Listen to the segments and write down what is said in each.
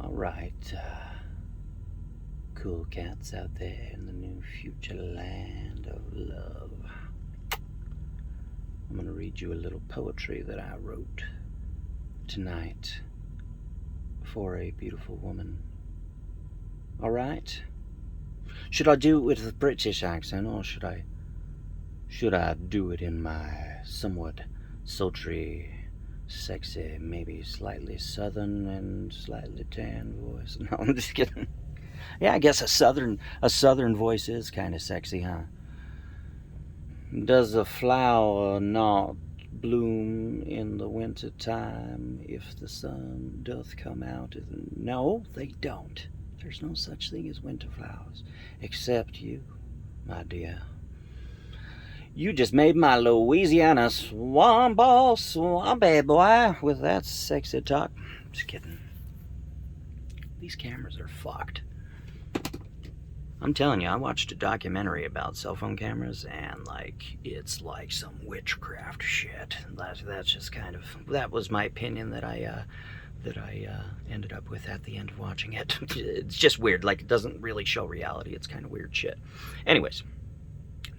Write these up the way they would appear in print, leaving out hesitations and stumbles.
Alright, cool cats out there in the new future land of love. I'm gonna read you a little poetry that I wrote tonight for a beautiful woman. Alright? Should I do it with a British accent, or should I do it in my somewhat sultry, sexy, maybe slightly southern and slightly tan voice? No, I'm just kidding. Yeah, I guess a southern voice is kind of sexy, huh? Does a flower not bloom in the winter time if the sun doth come out? No, they don't. There's no such thing as winter flowers, except you, my dear. You just made my Louisiana swamp swampy boy with that sexy talk. Just kidding. These cameras are fucked. I'm telling you, I watched a documentary about cell phone cameras, and it's like some witchcraft shit. That's just kind of, that was my opinion that I ended up with at the end of watching it. It's just weird. Like, it doesn't really show reality. It's kind of weird shit. Anyways.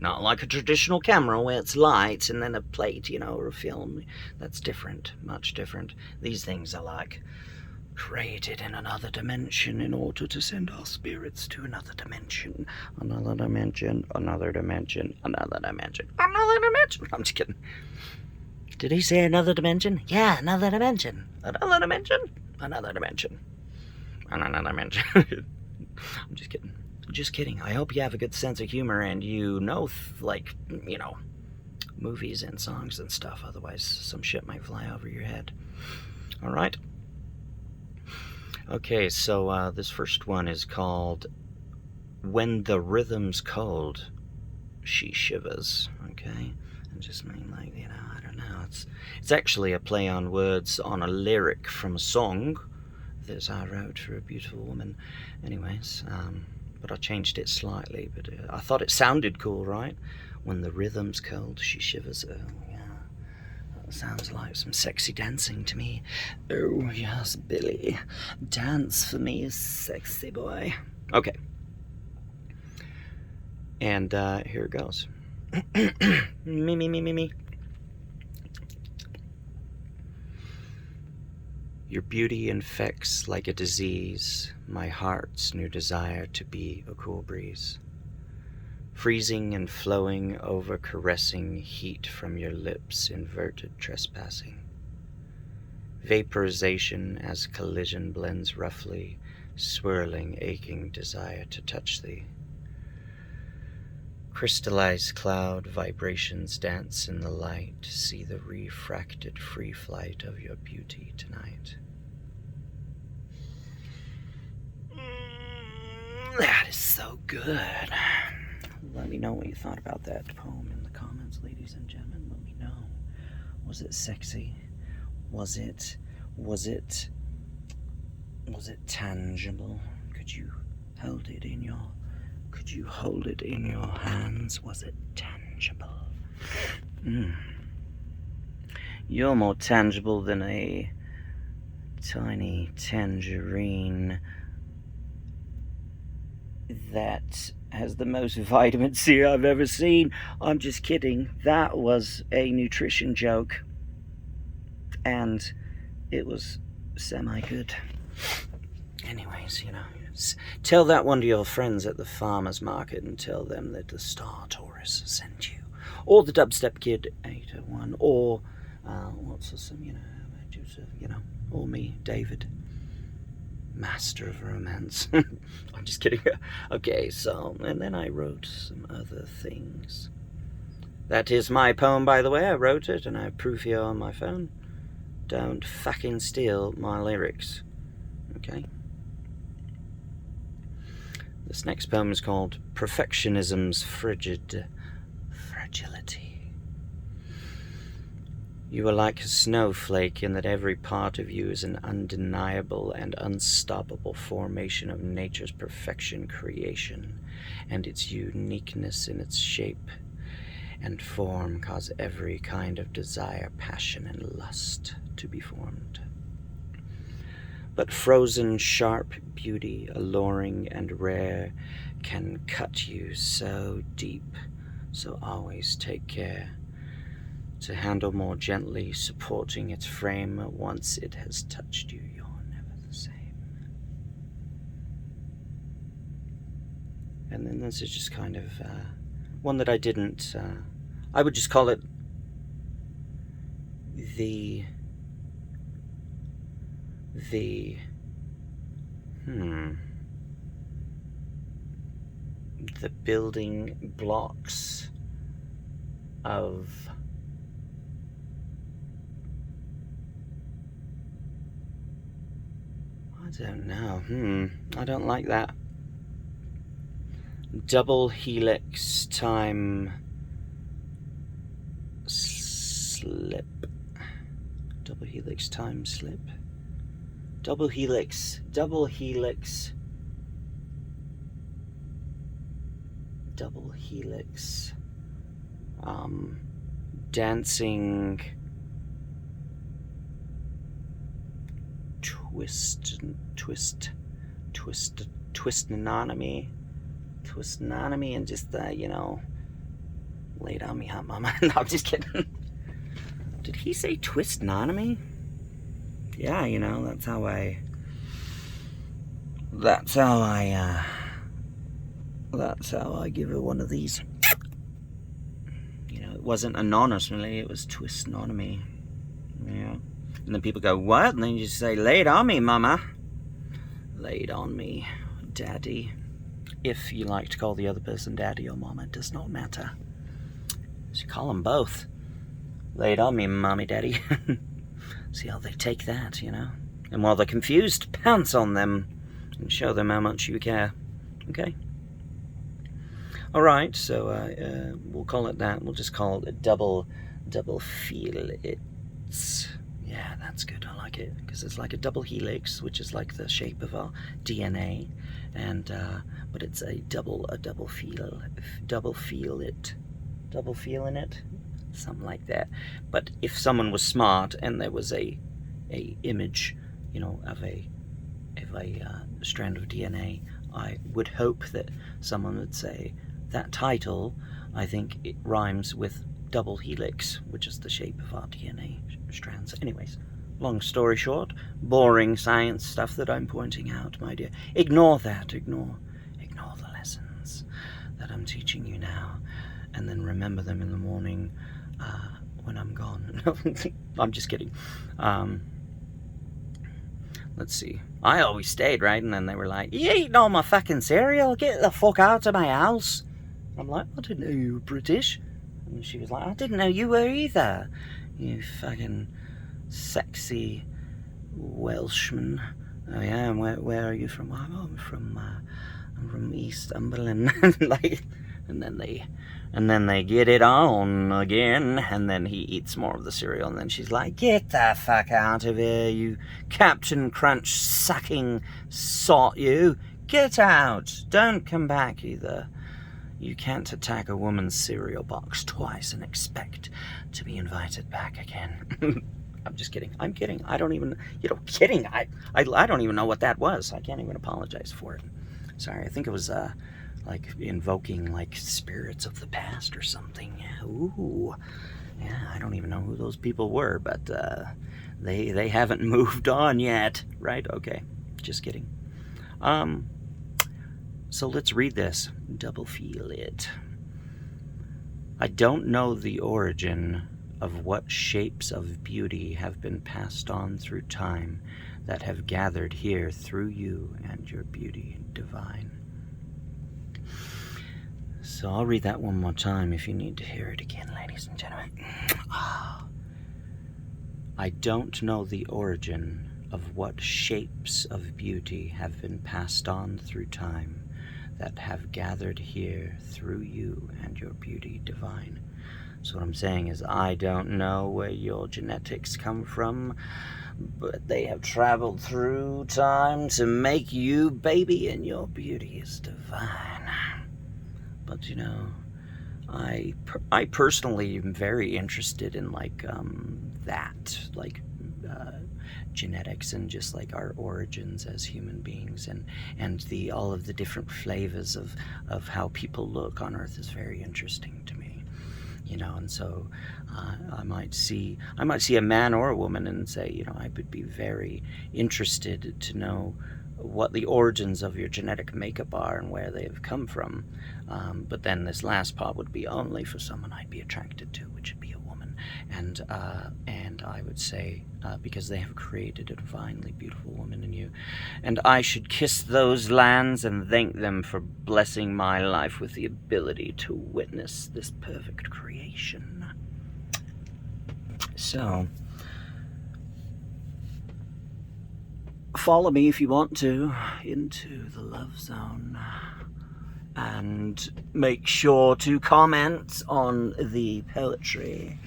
Not like a traditional camera where it's lights and then a plate, or a film. That's different, much different. These things are like created in another dimension in order to send our spirits to another dimension. Another dimension, another dimension, another dimension, another dimension. I'm just kidding. Did he say another dimension? Yeah, another dimension. Another dimension, another dimension, another dimension. I'm just kidding. Just kidding. I hope you have a good sense of humor and movies and songs and stuff. Otherwise, some shit might fly over your head. All right? Okay, so this first one is called When the Rhythm's Cold, She Shivers. Okay? And just mean I don't know. It's actually a play on words on a lyric from a song that I wrote for a beautiful woman. Anyways, but I changed it slightly, but I thought it sounded cool, right? When the rhythm's cold, she shivers. Oh, yeah. That sounds like some sexy dancing to me. Oh, yes, Billy. Dance for me, sexy boy. Okay. And here it goes. Me. Your beauty infects like a disease my heart's new desire to be a cool breeze, freezing and flowing over caressing heat from your lips inverted trespassing, vaporization as collision blends roughly, swirling aching desire to touch thee. Crystallized cloud vibrations dance in the light, see the refracted free flight of your beauty tonight. That is so good. Let me know what you thought about that poem in the comments, ladies and gentlemen. Let me know. Was it sexy? Was it tangible? Could you hold it in your hands? Was it tangible? You're more tangible than a tiny tangerine that has the most vitamin C I've ever seen. I'm just kidding. That was a nutrition joke, and it was semi-good. Anyways, tell that one to your friends at the farmer's market and tell them that the Star Taurus sent you. Or the Dubstep Kid 801, or or me, David, master of romance. I'm just kidding. Okay, so, and then I wrote some other things. That is my poem, by the way. I wrote it, and I have proof here on my phone. Don't fucking steal my lyrics. Okay? This next poem is called Perfectionism's Fragility. You are like a snowflake in that every part of you is an undeniable and unstoppable formation of nature's perfection creation, and its uniqueness in its shape and form cause every kind of desire, passion, and lust to be formed. But frozen sharp beauty, alluring and rare, can cut you so deep, so always take care to handle more gently, supporting its frame. Once it has touched you, you're never the same. And then this is just kind of one that I didn't, I would just call it the building blocks of I don't know. I don't like that. Double helix time slip. Double helix time slip. Double helix. Double helix. Double helix. Dancing. Twist-anomy, and just, laid on me, huh, mama? No, I'm just kidding. Did he say twist-anomy? Yeah, that's how I give her one of these. It wasn't anonymously, it was twist-anomy. Yeah. And then people go, what? And then you just say, lay it on me, mama. Lay it on me, daddy. If you like to call the other person daddy or mama, it does not matter. So call them both. Lay it on me, mommy, daddy. See how they take that, And while they're confused, pounce on them and show them how much you care. Okay? Alright, so we'll call it that. We'll just call it a double feel it's. Yeah, that's good. I like it because it's like a double helix, which is like the shape of our DNA, and but it's a double feeling it, something like that. But if someone was smart and there was a image, of a strand of DNA, I would hope that someone would say that title. I think it rhymes with double helix, which is the shape of our DNA strands. Anyways, long story short, boring science stuff that I'm pointing out, my dear. Ignore that. Ignore the lessons that I'm teaching you now, and then remember them in the morning when I'm gone. I'm just kidding. Let's see. I always stayed, right? And then they were like, you eating all my fucking cereal? Get the fuck out of my house. I'm like, I didn't know you were British. And she was like, I didn't know you were either. You fucking sexy Welshman. Oh yeah, and where are you from? Oh, I'm from Eastumberland. and then they get it on again, and then he eats more of the cereal, and then she's like, get the fuck out of here, you Captain Crunch sucking sot, you. Get out. Don't come back either. You can't attack a woman's cereal box twice and expect to be invited back again. I'm just kidding. I'm kidding. I don't even, kidding. I don't even know what that was. I can't even apologize for it. Sorry. I think it was like invoking like spirits of the past or something. Ooh. Yeah, I don't even know who those people were, but they haven't moved on yet, right? Okay. Just kidding. So let's read this. Double feel it. I don't know the origin of what shapes of beauty have been passed on through time that have gathered here through you and your beauty divine. So I'll read that one more time if you need to hear it again, ladies and gentlemen. I don't know the origin of what shapes of beauty have been passed on through time that have gathered here through you and your beauty divine. So what I'm saying is, I don't know where your genetics come from, but they have traveled through time to make you, baby, and your beauty is divine. But I personally am very interested in that, genetics and just like our origins as human beings, and the all of the different flavors of how people look on Earth is very interesting to me. And so I might see a man or a woman and say, I would be very interested to know what the origins of your genetic makeup are and where they have come from. But then this last part would be only for someone I'd be attracted to, which would be a woman. And I would say, because they have created a divinely beautiful woman in you, and I should kiss those lands and thank them for blessing my life with the ability to witness this perfect creation. So, follow me if you want to into the love zone. And make sure to comment on the poetry,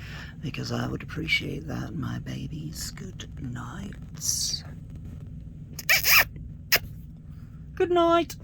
because I would appreciate that, my babies. Good night. Good night.